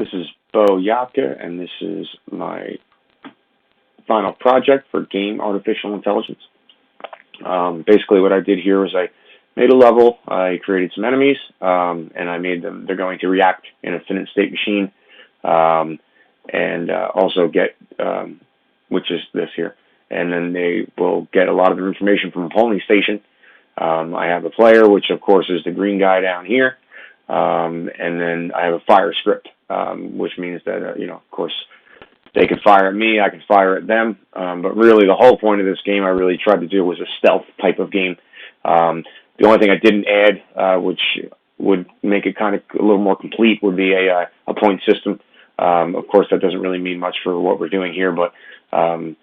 This is Bo Yapka, and this is my final project for Game Artificial Intelligence. Basically, what I did here was I made a level, I created some enemies, and I made them, they're going to react in a finite state machine, and also get, which is this here, and then they will get a lot of information from a polling station. I have a player, which of course is the green guy down here, and then I have a fire script, which means that, of course, they can fire at me, I can fire at them, but really the whole point of this game I really tried to do was a stealth type of game. The only thing I didn't add, which would make it kind of a little more complete, would be a point system. Of course, that doesn't really mean much for what we're doing here, but that's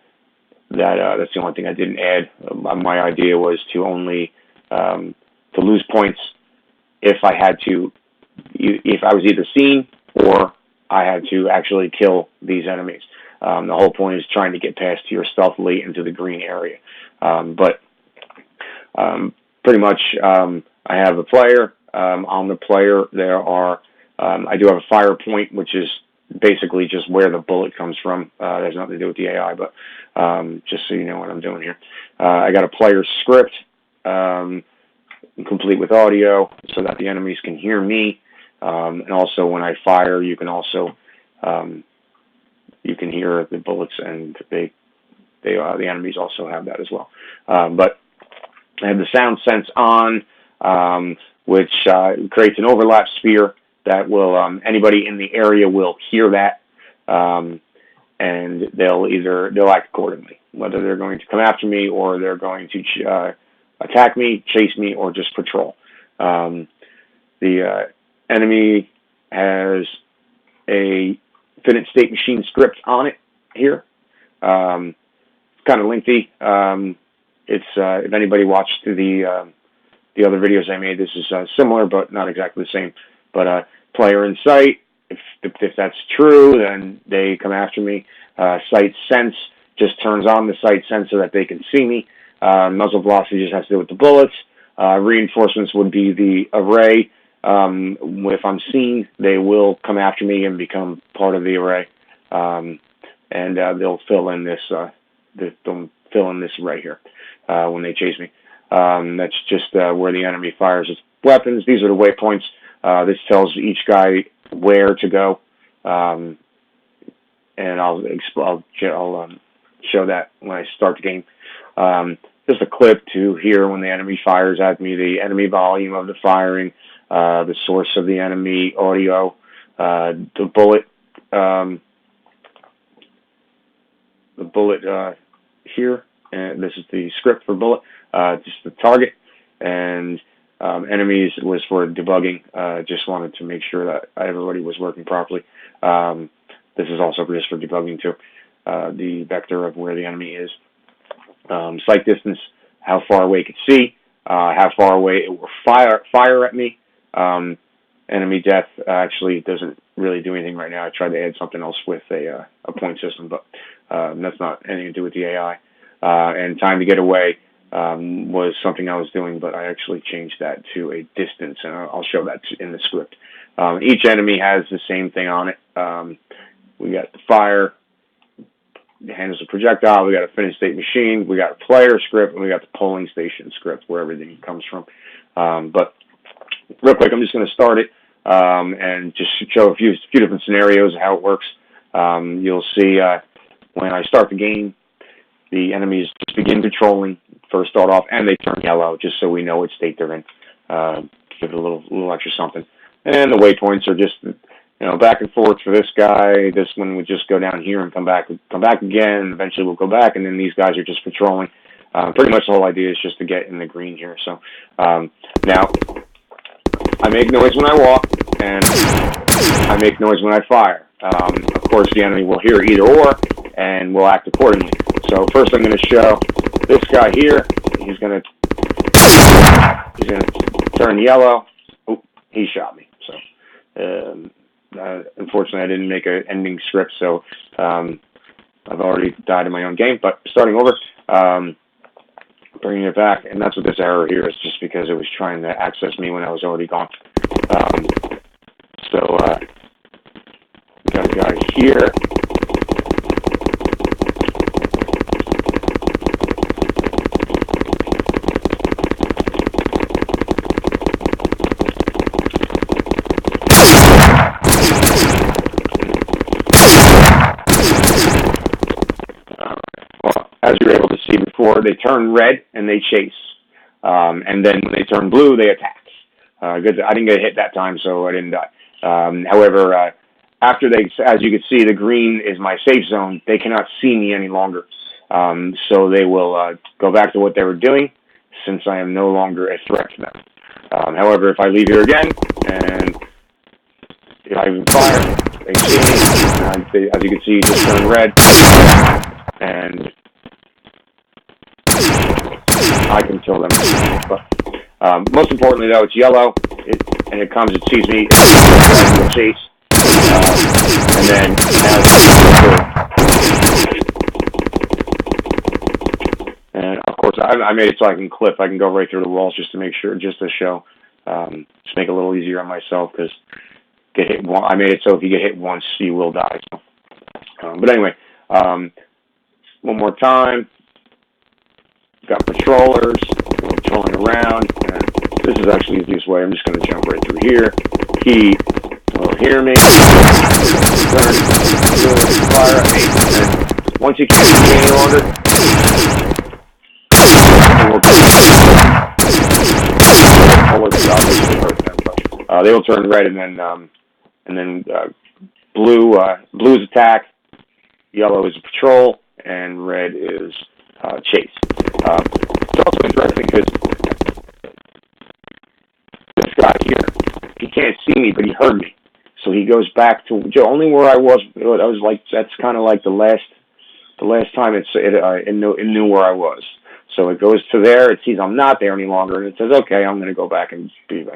the only thing I didn't add. My idea was to only to lose points if I was either seen or I had to actually kill these enemies. The whole point is trying to get past here stealthily into the green area. Pretty much, I have a player. On the player, I do have a fire point, which is basically just where the bullet comes from. It has nothing to do with the AI, but just so you know what I'm doing here. I got a player script, complete with audio, so that the enemies can hear me. And also, when I fire, you can also you can hear the bullets, and the enemies also have that as well. But I have the sound sense on, which creates an overlap sphere that will anybody in the area will hear that, and they'll act accordingly, whether they're going to come after me or they're going to attack me, chase me, or just patrol. The enemy has a finite state machine script on it here. It's kind of lengthy. It's if anybody watched the other videos I made, this is similar but not exactly the same. But player in sight, if that's true, then they come after me. Sight sense just turns on the sight sense so that they can see me. Muzzle velocity just has to do with the bullets. Reinforcements would be the array. If I'm seen, they will come after me and become part of the array, and they'll fill in this. They'll fill in this right here when they chase me. That's just where the enemy fires its weapons. These are the waypoints. This tells each guy where to go, and I'll show that when I start the game. Just a clip to hear when the enemy fires at me, the enemy volume of the firing, the source of the enemy audio, the bullet here, and this is the script for bullet, just the target, and enemies was for debugging. Just wanted to make sure that everybody was working properly. This is also just for debugging too, the vector of where the enemy is. Sight distance, how far away it can see, how far away it will fire at me. Enemy death actually doesn't really do anything right now. I tried to add something else with a point system, but that's not anything to do with the AI. And time to get away was something I was doing, but I actually changed that to a distance, and I'll show that in the script. Each enemy has the same thing on it. We got the fire, it handles a projectile, we got a finite state machine, we got a player script, and we got the polling station script where everything comes from. But real quick, I'm just going to start it and just show a few different scenarios of how it works. You'll see when I start the game, the enemies just begin patrolling, first start off, and they turn yellow, just so we know what state they're in. Give it a little extra something. And the waypoints are just, back and forth for this guy. This one would just go down here and come back again. Eventually we'll go back, and then these guys are just patrolling. Pretty much the whole idea is just to get in the green here. So now I make noise when I walk, and I make noise when I fire. Of course, the enemy will hear either or, and will act accordingly. So first I'm going to show this guy here. He's going to turn yellow. Oh, he shot me. So unfortunately, I didn't make an ending script, so I've already died in my own game. But starting over, bringing it back, and that's what this error here is, just because it was trying to access me when I was already gone. guy here. Well, as you were able to see before, they turn red and they chase. And then when they turn blue, they attack. Good. I didn't get hit that time, so I didn't die. However, after they, as you can see, the green is my safe zone. They cannot see me any longer. So they will go back to what they were doing, since I am no longer a threat to them. However, if I leave here again, and if I even fire, they see me. As you can see, just turn red, and I can kill them. But most importantly, though, it's yellow, and it comes, it sees me, it will chase, and then now and of course, I made it so I can clip. I can go right through the walls just to make sure, just to show, just make it a little easier on myself, because get hit. I made it so if you get hit once, you will die. So, but anyway, one more time. Got patrollers patrolling around. And this is actually the easiest way. I'm just going to jump right through here. He will hear me. Fire at me. And once he can't see me any longer, they will turn red, and then blue's attack, yellow is patrol, and red is chase. It's also interesting because this guy here, he can't see me, but he heard me, so he goes back to only where I was. I was like, that's kind of like the last time it knew where I was. So it goes to there. It sees I'm not there any longer, and it says, "Okay, I'm going to go back and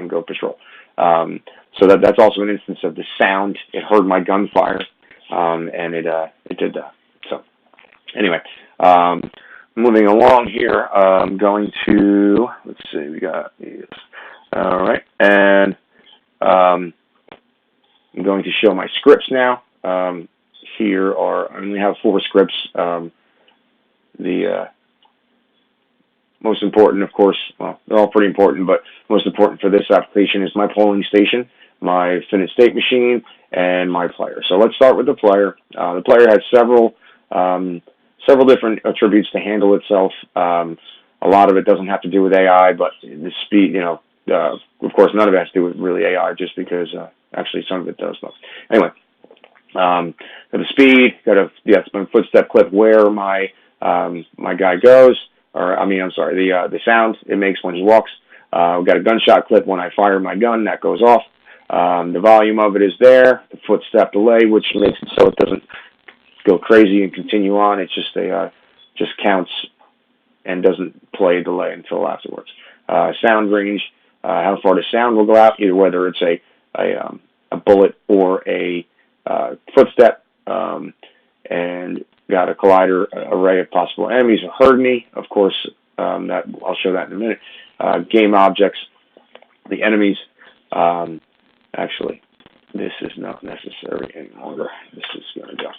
go patrol." So that's also an instance of the sound. It heard my gunfire, and it did that. So anyway, moving along here, I'm going to, let's see, we got these. All right, and I'm going to show my scripts now. Here I only have 4 scripts. The most important, of course, well, they're all pretty important, but most important for this application is my polling station, my finite state machine, and my player. So let's start with the player. The player has several different attributes to handle itself. A lot of it doesn't have to do with AI, but the speed, of course, none of it has to do with really AI, just because actually some of it does. But anyway, the speed, it's my footstep clip where my guy goes. The sound it makes when he walks. We've got a gunshot clip when I fire my gun, that goes off. The volume of it is there. The footstep delay, which makes it so it doesn't go crazy and continue on. It's just just counts and doesn't play a delay until afterwards. Sound range, how far the sound will go out, either whether it's a bullet or a footstep, and got a collider array of possible enemies who heard me. Of course, that I'll show that in a minute. Game objects, the enemies. Actually, this is not necessary any longer. This is going to go.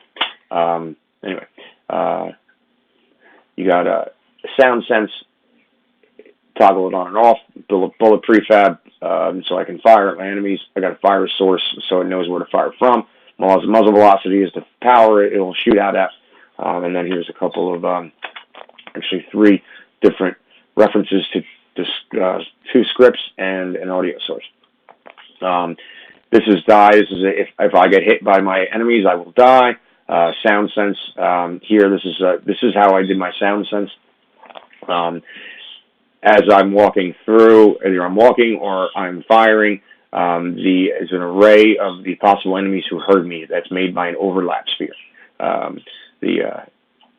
Anyway, you got a sound sense. Toggle it on and off. Build a bullet prefab so I can fire at my enemies. I got a fire source so it knows where to fire from. Muzzle velocity is the power it'll shoot out at. And then here's a couple of, actually 3 different references to 2 scripts and an audio source. This is die. This is if I get hit by my enemies, I will die. Sound sense. Here, this is how I did my sound sense. As I'm walking through, either I'm walking or I'm firing, is an array of the possible enemies who heard me. That's made by an overlap sphere.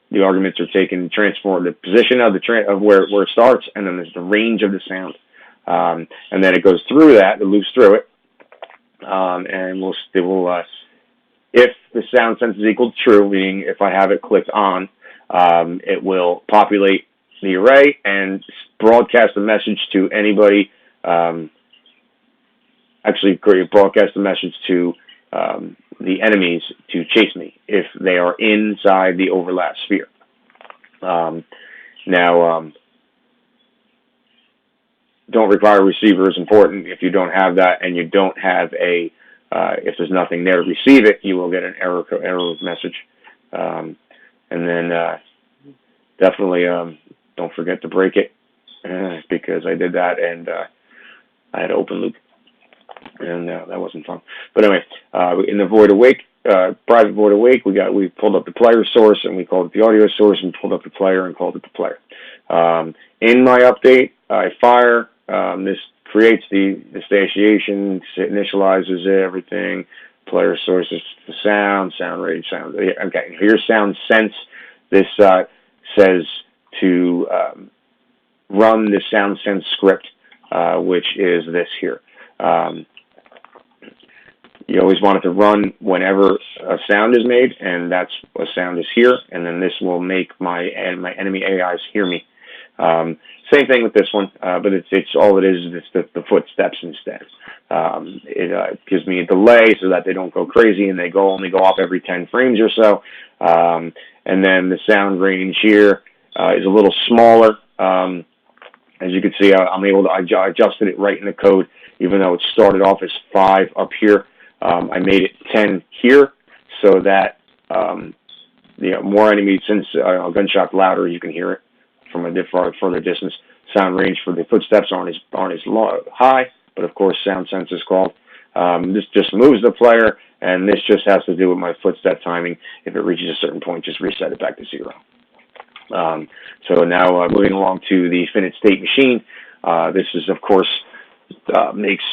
The arguments are taken, transform the position of where it starts, and then there's the range of the sound, and then it goes through that. It loops through it, and if the sound sense is equal to true, meaning if I have it clicked on, it will populate the array and broadcast a message to anybody. Actually, broadcast a message to the enemies to they are inside the overlap sphere. Now, don't require a receiver is important. If you don't have that and you don't have if there's nothing there to receive it, you will get an error message. And then definitely don't forget to break it, because I did that and I had open loop, and that wasn't fun. But anyway, in the void awake, private void awake, we pulled up the player source and we called it the audio source, and pulled up the player and called it the player. In my update, I fire. This creates the instantiation, initializes everything. Player source is the sound range, sound. Okay, here's sound sense. This says to run the sound sense script, which is this here. You always want it to run whenever a sound is made, and that's a sound is here, and then this will make my enemy AIs hear me. Same thing with this one, but it's all it is. It's the footsteps instead. It gives me a delay so that they don't go crazy, and they only go off every 10 frames or so. And then the sound range here is a little smaller. As you can see, I'm able to adjusted it right in the code, even though it started off as 5 up here. I made it 10 here so that more enemies, since a gunshot louder, you can hear it from a further distance. Sound range for the footsteps aren't as high, but of course sound sense is called. This just moves the player, and this just has to do with my footstep timing. If it reaches a certain point, just reset it back to 0. So now moving along to the finite state machine. This is, of course, makes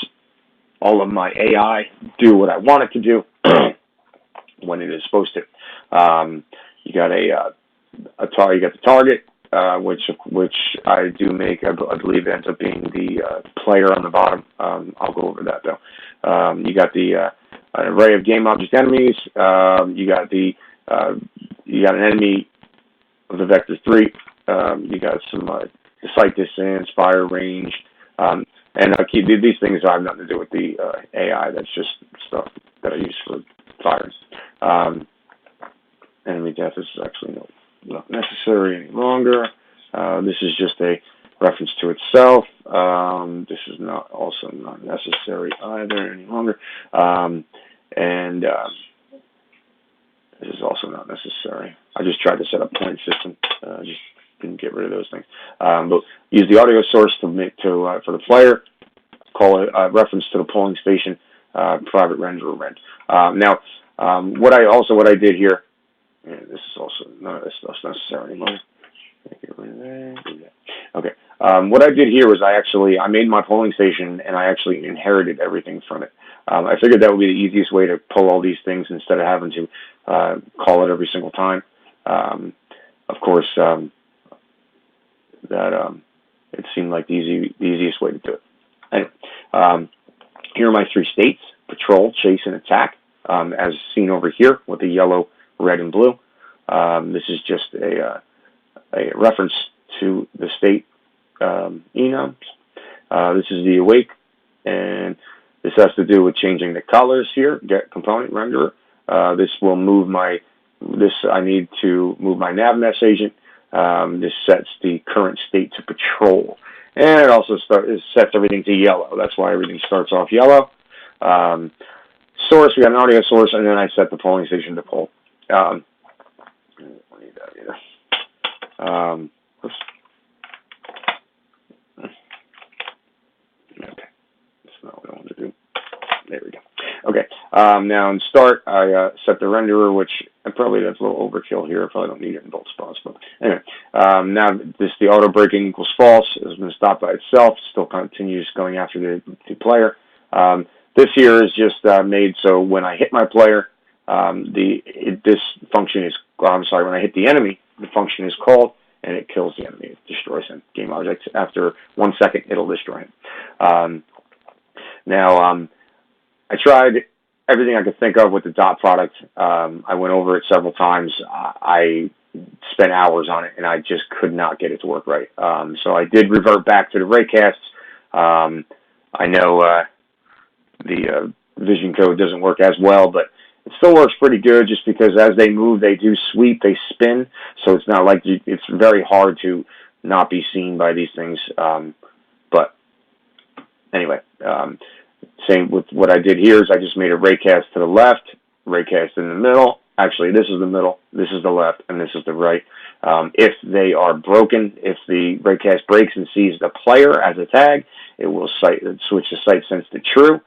all of my AI do what I want it to do when it is supposed to. You got you got the target, which I do make. I believe ends up being the player on the bottom. I'll go over that though. You got the an array of game object enemies. You got an enemy of the vector 3. You got some sight distance, fire range, and these things have nothing to do with the AI. That's just stuff that I use for firing. Enemy death is actually not necessary any longer. This is just a reference to itself. This is also not necessary either any longer. And this is also not necessary. I just tried to set up point system. Just didn't get rid of those things. But use the audio source for the player. Call it reference to the polling station. Private renderer rend. Now, what I did here. Yeah, this is also none of this stuff's necessary anymore. Get rid of that. Okay. What I did here was I made my polling station, and I actually inherited everything from it. I figured that would be the easiest way to pull all these things instead of having to call it every single time. Of course, it seemed like the easiest way to do it. Anyway, here are my 3 states: patrol, chase, and attack, as seen over here with the yellow, red, and blue. This is just a reference to the state enums. This is the awake, and this has to do with changing the colors here. Get component renderer. This will move I need to move my navmess agent. This sets the current state to patrol, and it also sets everything to yellow. That's why everything starts off yellow. Source, we got an audio source, and then I set the polling station to poll. I don't need that either. Oops. Okay, that's not what I want to do. There we go. Okay, now in start, I set the renderer, which probably that's a little overkill here. I probably don't need it in both spots, but anyway. Now the auto braking equals false. It's been stopped by itself. Still continues going after the player. This here is just made so when I hit my player, this function is. I'm sorry. When I hit the enemy, the function is called, and it kills the enemy. It destroys him. Game object. After 1 second, it'll destroy him. Now, I tried everything I could think of with the dot product. I went over it several times. I spent hours on it, and I just could not get it to work right. So I did revert back to the raycasts. I know the vision code doesn't work as well, but It still works pretty good just because as they move, they do sweep, they spin. So it's not like it's very hard to not be seen by these things. But anyway, same with what I did here is I just made a raycast to the left, raycast in the middle. Actually, this is the middle, this is the left, and this is the right. If they are broken, if the raycast breaks and sees the player as a tag, it will switch the sight sense to true,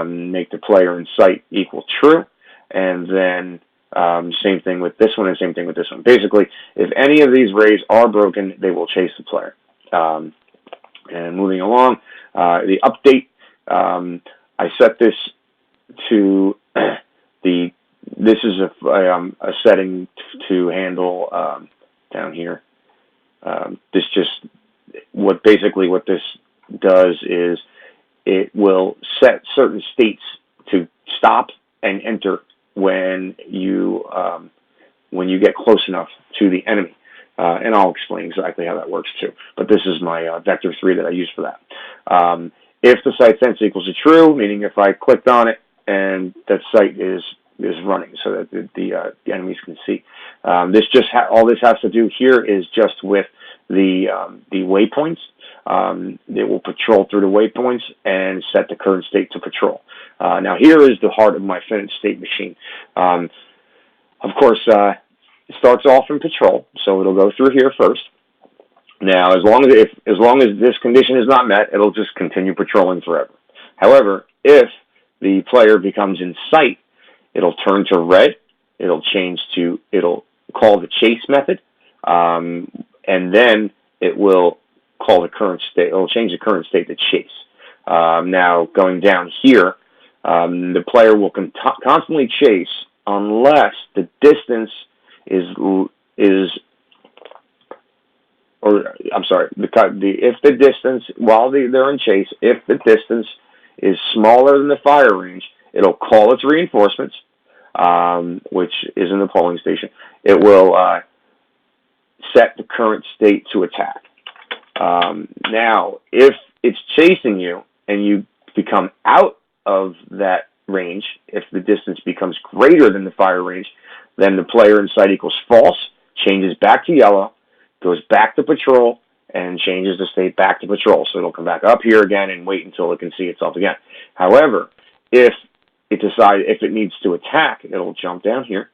make the player in sight equal true, and then same thing with this one and same thing with this one. Basically, if any of these rays are broken, they will chase the player. And moving along, the update, I set this to this is a setting to handle down here. This just what this does is it will set certain states to stop and enter when you get close enough to the enemy. And I'll explain exactly how that works too. But this is my vector 3 that I use for that. If the sight sense equals to true, meaning if I clicked on it and that sight is running so that the enemies can see. All this has to do here is just with the waypoints. It will patrol through the waypoints and set the current state to patrol. Now here is the heart of my finite state machine. Of course, it starts off in patrol, so it'll go through here first. Now, as long as this condition is not met, it'll just continue patrolling forever. However, if the player becomes in sight, it'll turn to red. It'll call the chase method, and then it will call the current state. It'll change the current state to chase. Now, going down here, the player will constantly chase unless the distance if the distance while they're in chase, if the distance is smaller than the fire range, it'll call its reinforcements, which is in the polling station. It will set the current state to attack. Now, if it's chasing you and you become out of that range, if the distance becomes greater than the fire range, then the player in sight equals false, changes back to yellow, goes back to patrol, and changes the state back to patrol. So it'll come back up here again and wait until it can see itself again. However, if it needs to attack, it'll jump down here.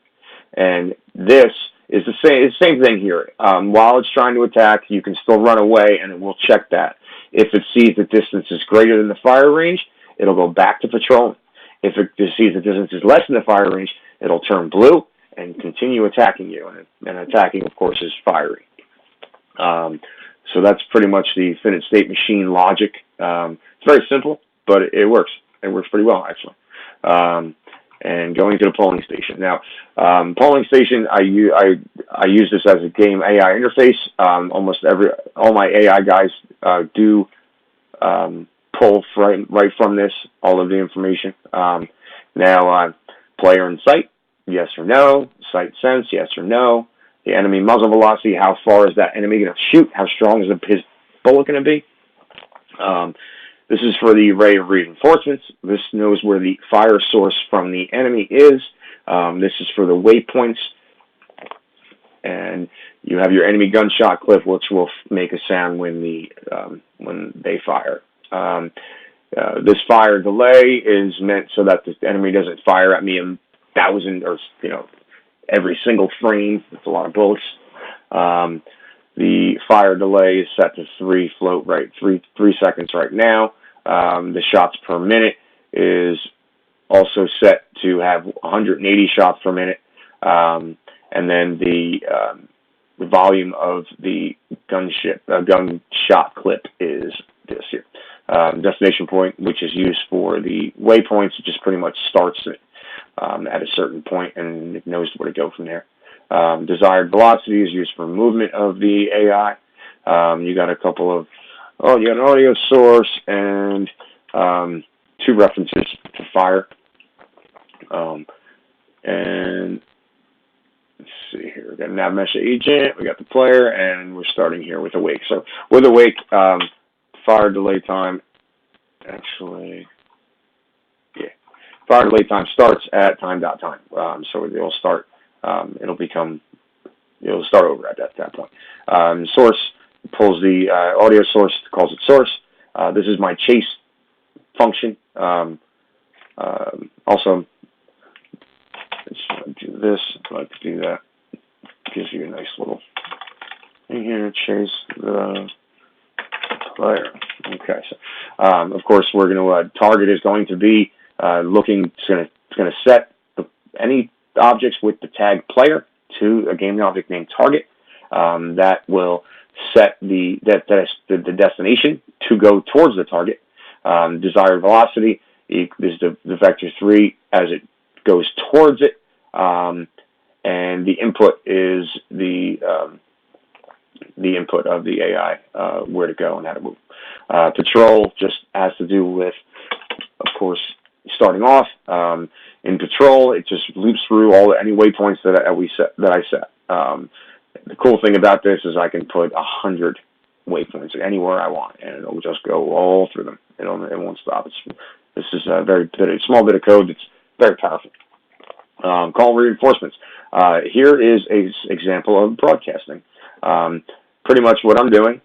And this is the same thing here. While it's trying to attack, you can still run away, and it will check that. If it sees the distance is greater than the fire range, it'll go back to patrolling. If it sees the distance is less than the fire range, it'll turn blue and continue attacking you. And attacking, of course, is fiery. So that's pretty much the finite state machine logic. It's very simple, but it works. It works pretty well, actually. And going to the polling station. Now, polling station, I use this as a game AI interface. All my AI guys do pull right from this, all of the information. Now, player in sight, yes or no. Sight sense, yes or no. The enemy muzzle velocity, how far is that enemy going to shoot? How strong is his bullet going to be? This is for the array of reinforcements. This knows where the fire source from the enemy is. This is for the waypoints. And you have your enemy gunshot clip, which will make a sound when they fire. This fire delay is meant so that the enemy doesn't fire at me 1,000 or every single frame. It's a lot of bullets. The fire delay is set to 3 seconds right now. The shots per minute is also set to have 180 shots per minute. And then the volume of the gunshot clip is this here. Destination point, which is used for the waypoints, it just pretty much starts it at a certain point and it knows where to go from there. Desired velocity is used for movement of the AI. You got you got an audio source and 2 references to fire. And let's see here. We got a nav mesh agent, we got the player, and we're starting here with awake. So with awake, fire delay time, actually, yeah. fire delay time starts at time.time. So it'll start, it'll start over at that point. Source pulls the audio source, calls it source. This is my chase function. Also, let's do this. I'd like to do that. Gives you a nice little thing here. Chase the player. Okay, so of course we're going to target is going to be looking. It's going to set any objects with the tag player to a gaming object named target. That will set the destination to go towards the target. Desired velocity is the vector 3 as it goes towards it, and the input is the input of the AI, where to go and how to move. Patrol just has to do with, of course, starting off. In patrol, it just loops through any waypoints that I set. The cool thing about this is I can put 100 waypoints anywhere I want, and it'll just go all through them. It won't stop. This is a small bit of code that's very powerful. Call reinforcements. Here is an example of broadcasting. Pretty much what I'm doing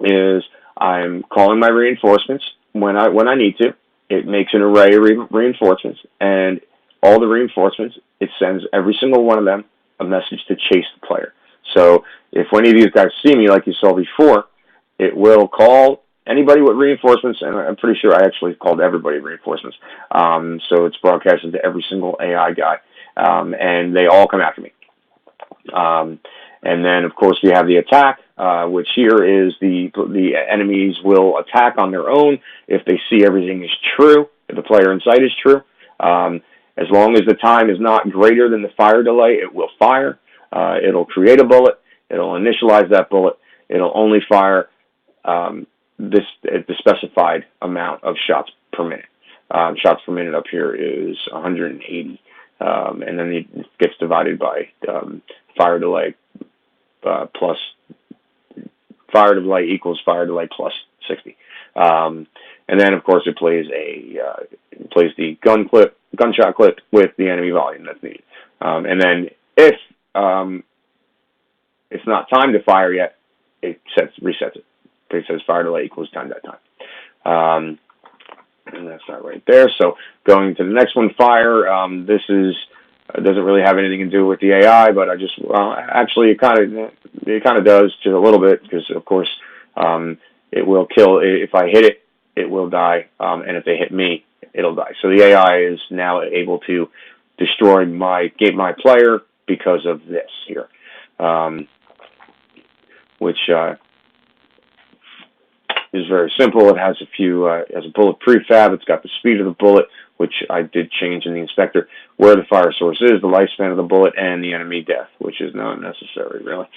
is I'm calling my reinforcements when I need to. It makes an array of reinforcements, and all the reinforcements, it sends every single one of them a message to chase the player. So if any of these guys see me, like you saw before, it will call anybody with reinforcements, and I'm pretty sure I actually called everybody reinforcements. So it's broadcasted to every single AI guy, and they all come after me. And then, of course, we have the attack, which here is the enemies will attack on their own if they see everything is true, if the player in sight is true. As long as the time is not greater than the fire delay, it will fire. It'll create a bullet. It'll initialize that bullet. It'll only fire the specified amount of shots per minute. Shots per minute up here is 180, and then it gets divided by fire delay plus fire delay equals fire delay plus 60. And then, of course, it plays the gunshot clip with the enemy volume that's needed. And then if it's not time to fire yet, it resets it. It says fire delay equals time.time. And that's not right there. So going to the next one, fire. This doesn't really have anything to do with the AI, but actually it kind of does just a little bit, because of course it will kill. If I hit it, it will die, and if they hit me, it'll die. So the AI is now able to destroy my player because of this here, which is very simple. It has has a bullet prefab. It's got the speed of the bullet, which I did change in the inspector, where the fire source is, the lifespan of the bullet, and the enemy death, which is not necessary, really.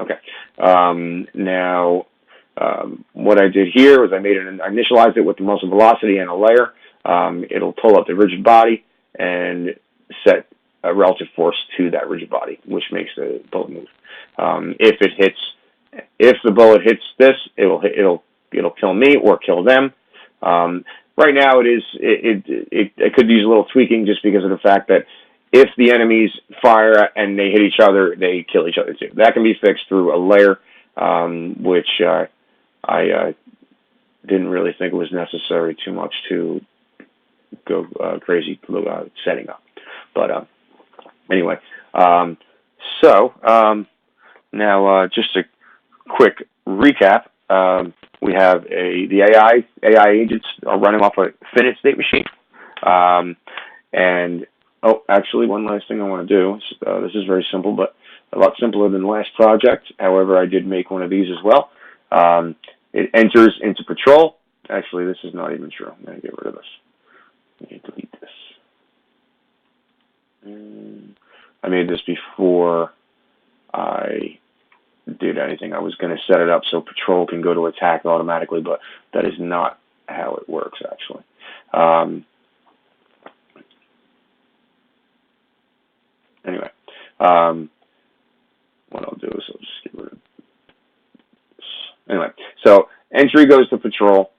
Okay. Now, what I did here was I initialized it with the muzzle velocity and a layer. It'll pull up the rigid body and set a relative force to that rigid body, which makes the bullet move. If the bullet hits this, it'll kill me or kill them. Right now, it could use a little tweaking, just because of the fact that if the enemies fire and they hit each other, they kill each other too. That can be fixed through a layer, which I didn't really think it was necessary too much to go crazy setting up. But anyway, so now just a quick recap. We have the AI agents are running off a finite state machine. And actually, one last thing I want to do. This is very simple, but a lot simpler than the last project. However, I did make one of these as well. It enters into patrol. Actually, this is not even true. I'm going to get rid of this. Let me delete this. I made this before I did anything. I was going to set it up so patrol can go to attack automatically, but that is not how it works, actually. Anyway, what I'll do is I'll just get rid of this. Anyway, so entry goes to patrol.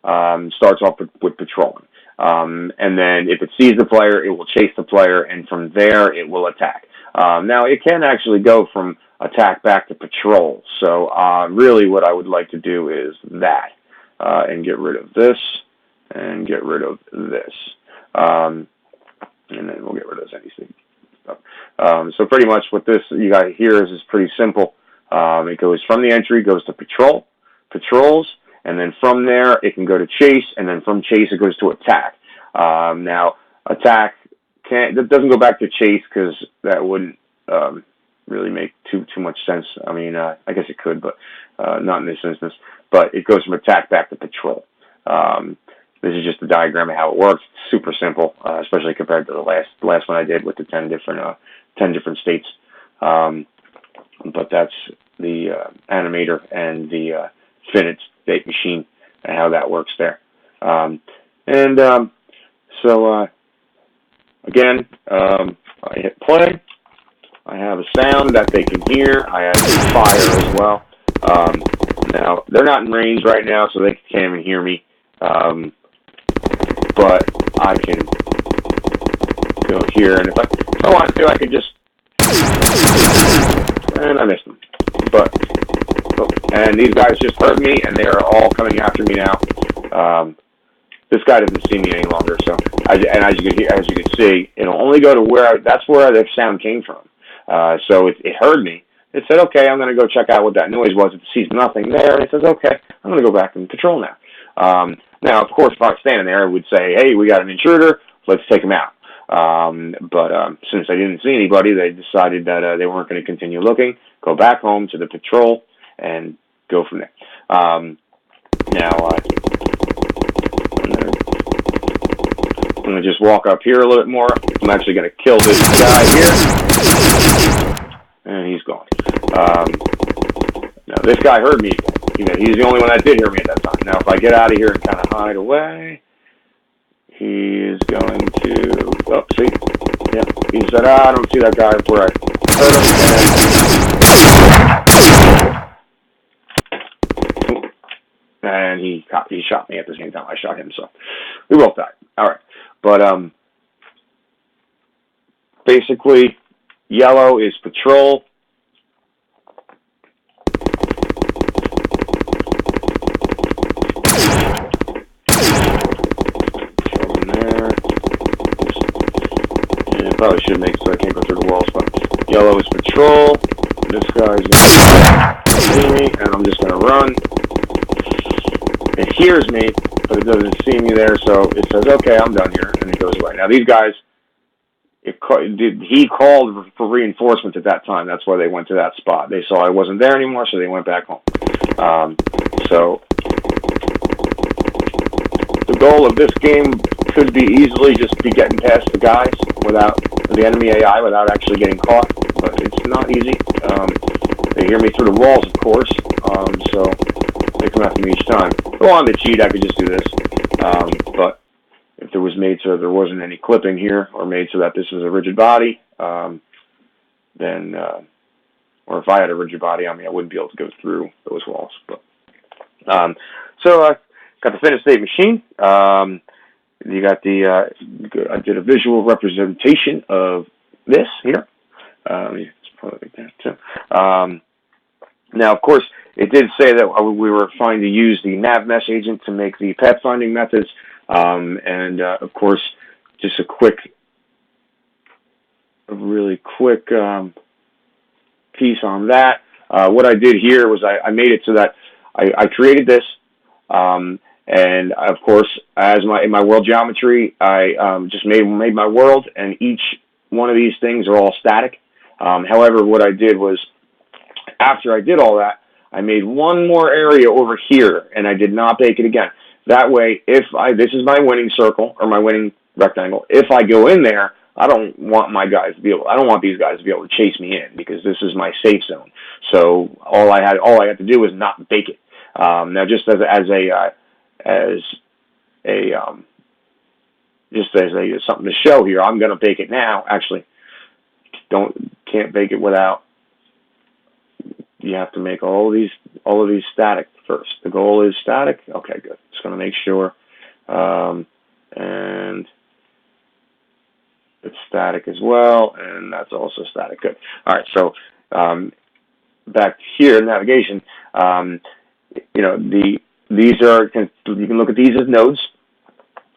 starts off with patrolling. And then if it sees the player, it will chase the player, and from there it will attack. Now, it can actually go from attack back to patrol. So really what I would like to do is that, and get rid of this, and get rid of this. And then we'll get rid of anything. So pretty much what this you got here is pretty simple. It goes from the entry, goes to patrols, and then from there it can go to chase, and then from chase it goes to attack. Now attack that doesn't go back to chase because that wouldn't really make too much sense. I mean, I guess it could, but not in this instance. But it goes from attack back to patrol. This is just a diagram of how it works. It's super simple, especially compared to the last one I did with the 10 different states. But that's the animator and the finite state machine and how that works there. Again, I hit play. I have a sound that they can hear. I have fire as well. Now, they're not in range right now, so they can't even hear me. But I can go here, and if I want to, I could just... And I missed them. And these guys just heard me, and they are all coming after me now. This guy doesn't see me any longer, so... as you can see, it'll only go to that's where the sound came from. So it heard me. It said, okay, I'm going to go check out what that noise was. It sees nothing there, and it says, okay, I'm going to go back and patrol now. Now, of course, if I was standing there, I would say, hey, we got an intruder, let's take him out. But since I didn't see anybody, they decided that they weren't going to continue looking, go back home to the patrol, and go from there. Now, I'm going to just walk up here a little bit more. I'm actually going to kill this guy here. And he's gone. Now, this guy heard me. He's the only one that did hear me at that time. Now, if I get out of here and kind of hide away, he is going to... Oh, see? Yeah. He said, I don't see that guy where I heard him. And he shot me at the same time I shot him, so we both died. All right. But basically, yellow is patrol. Probably should make it so I can't go through the walls, but yellow is patrol. This guy's going to see me, and I'm just going to run. It hears me, but it doesn't see me there, so it says, okay, I'm done here, and it goes away. Now, these guys, he called for reinforcements at that time. That's why they went to that spot. They saw I wasn't there anymore, so they went back home. So the goal of this game could be easily just be getting past the guys without the enemy AI, without actually getting caught, but it's not easy. They hear me through the walls, of course, so they come after me each time. If I wanted to cheat, I could just do this, but if there was made so there wasn't any clipping here, or made so that this was a rigid body, then, or if I had a rigid body, I mean, I wouldn't be able to go through those walls. But got the finished state machine. You got I did a visual representation of this here. It's probably like that too. Now, of course, it did say that we were trying to use the nav mesh agent to make the pathfinding methods. Of course, just a really quick piece on that. What I did here was I made it so that I created this. And of course, in my world geometry, I just made my world, and each one of these things are all static. However, what I did was, after I did all that, I made one more area over here, and I did not bake it again. That way, this is my winning circle, or my winning rectangle. If I go in there, I don't want these guys to be able to chase me in, because this is my safe zone. So all I had to do was not bake it. Now, just as something to show here, I'm going to bake it now. Actually, can't bake it without you have to make all of these static first. The goal is static. Okay, good. Just going to make sure, and it's static as well, and that's also static. Good. All right. So back here in navigation, these are, you can look at these as nodes,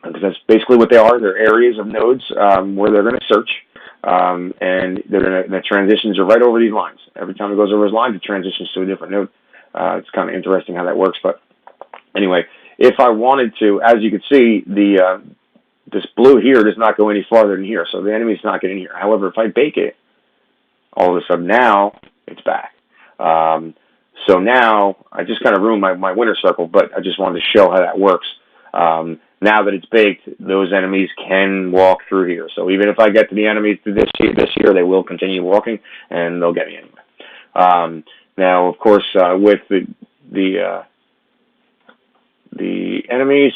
because that's basically what they are. They're areas of nodes where they're going to search, and the transitions are right over these lines. Every time it goes over these lines, it transitions to a different node. It's kind of interesting how that works. But anyway, if I wanted to, as you can see, this blue here does not go any farther than here, so the enemy's not getting here. However, if I bake it, all of a sudden now it's back. So now I just kind of ruined my winter circle, but I just wanted to show how that works. Now that it's baked, those enemies can walk through here. So even if I get to the enemies this year, they will continue walking, and they'll get me anyway. Now, of course, with the enemies,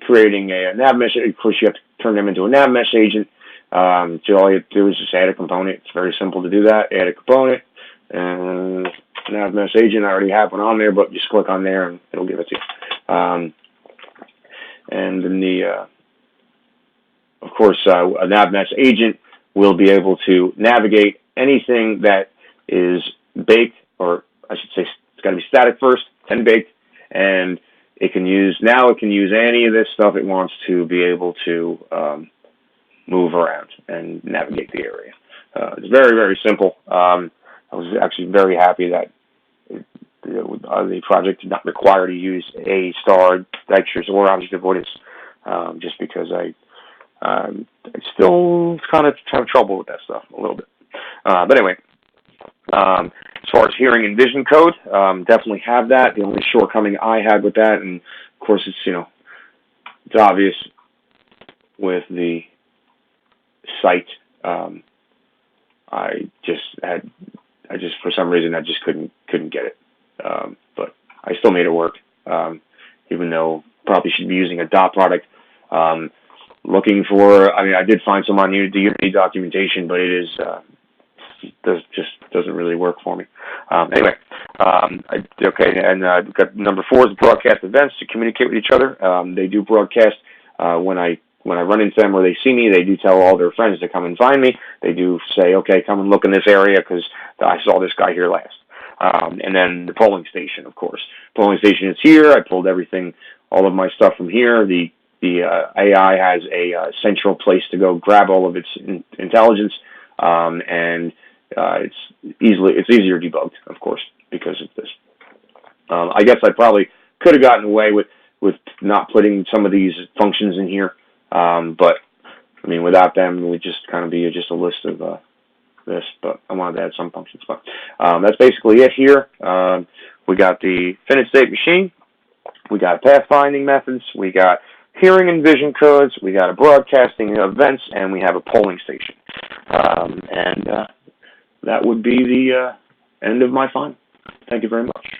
creating a nav mesh. Of course, you have to turn them into a nav mesh agent. So all you have to do is just add a component. It's very simple to do that. Add a component, and nav mesh agent. I already have one on there, but just click on there and it'll give it to you. And then of course, a nav mesh agent will be able to navigate anything that is baked, or I should say, it's got to be static first, then baked, and it can use any of this stuff it wants to be able to move around and navigate the area. It's very, very simple. I was actually very happy that the project did not require to use A star textures or object avoidance, just because I still kind of have trouble with that stuff a little bit. But anyway, as far as hearing and vision code, definitely have that. The only shortcoming I had with that, and of course it's obvious with the site. I just for some reason I just couldn't get it. But I still made it work, even though probably should be using a dot product. Looking for, I did find some on the Unity documentation, but it doesn't really work for me. Anyway, okay, and we've got number 4 is broadcast events to communicate with each other. They do broadcast when I run into them or they see me. They do tell all their friends to come and find me. They do say, okay, come and look in this area because I saw this guy here last. And then the polling station, of course. Polling station is here. I pulled all of my stuff from here. The AI has a central place to go grab all of its intelligence, and it's easier debugged, of course, because of this. I guess I probably could have gotten away with not putting some of these functions in here, but without them, it would just kind of be just a list of this. But I wanted to add some functions. But that's basically it here. We got the finished state machine. We got pathfinding methods. We got hearing and vision codes. We got a broadcasting events, and we have a polling station. And that would be the end of my file. Thank you very much.